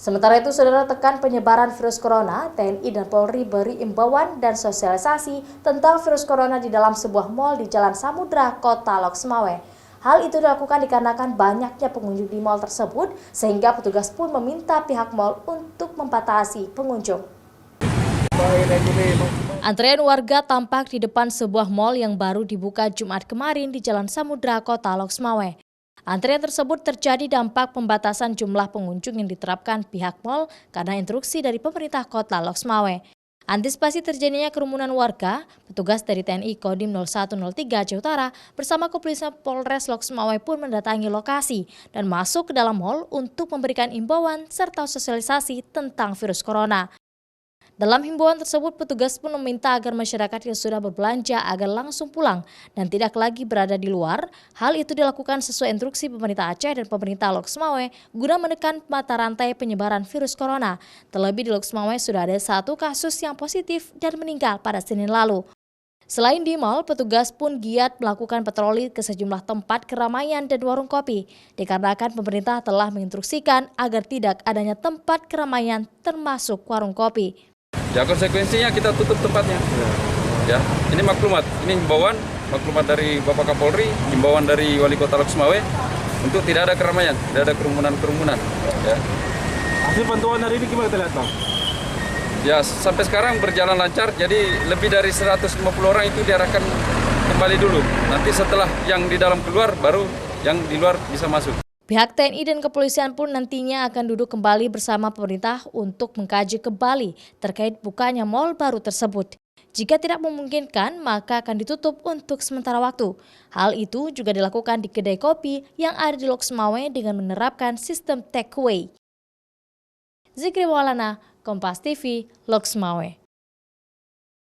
Sementara itu, saudara, tekan penyebaran virus corona, TNI dan Polri beri imbauan dan sosialisasi tentang virus corona di dalam sebuah mal di Jalan Samudra, Kota Loksmawe. Hal itu dilakukan dikarenakan banyaknya pengunjung di mal tersebut, sehingga petugas pun meminta pihak mal untuk membatasi pengunjung. Antrean warga tampak di depan sebuah mal yang baru dibuka Jumat kemarin di Jalan Samudra, Kota Loksmawe. Antrean tersebut terjadi dampak pembatasan jumlah pengunjung yang diterapkan pihak mal karena instruksi dari pemerintah Kota Loksmawe. Antisipasi terjadinya kerumunan warga, petugas dari TNI Kodim 0103 Aceh Utara bersama kepolisian Polres Loksmawe pun mendatangi lokasi dan masuk ke dalam mal untuk memberikan imbauan serta sosialisasi tentang virus corona. Dalam himbauan tersebut, petugas pun meminta agar masyarakat yang sudah berbelanja agar langsung pulang dan tidak lagi berada di luar. Hal itu dilakukan sesuai instruksi pemerintah Aceh dan pemerintah Loksmawe guna menekan mata rantai penyebaran virus corona. Terlebih di Loksmawe sudah ada 1 kasus yang positif dan meninggal pada Senin lalu. Selain di mal, petugas pun giat melakukan patroli ke sejumlah tempat keramaian dan warung kopi, dikarenakan pemerintah telah menginstruksikan agar tidak adanya tempat keramaian termasuk warung kopi. Ya, konsekuensinya kita tutup tempatnya. Ya, ini maklumat, ini himbauan, maklumat dari Bapak Kapolri, himbauan dari Wali Kota Loksmawe untuk tidak ada keramaian, tidak ada kerumunan-kerumunan. Ya. Hasil pantauan hari ini gimana kita lihat, Bang? Ya, sampai sekarang berjalan lancar, jadi lebih dari 150 orang itu diarahkan kembali dulu. Nanti setelah yang di dalam keluar, baru yang di luar bisa masuk. Pihak TNI dan kepolisian pun nantinya akan duduk kembali bersama pemerintah untuk mengkaji kembali terkait bukanya mal baru tersebut. Jika tidak memungkinkan, maka akan ditutup untuk sementara waktu. Hal itu juga dilakukan di kedai kopi yang ada di Loksmawe dengan menerapkan sistem take away. Zikri Maulana, Kompas TV, Loksmawe.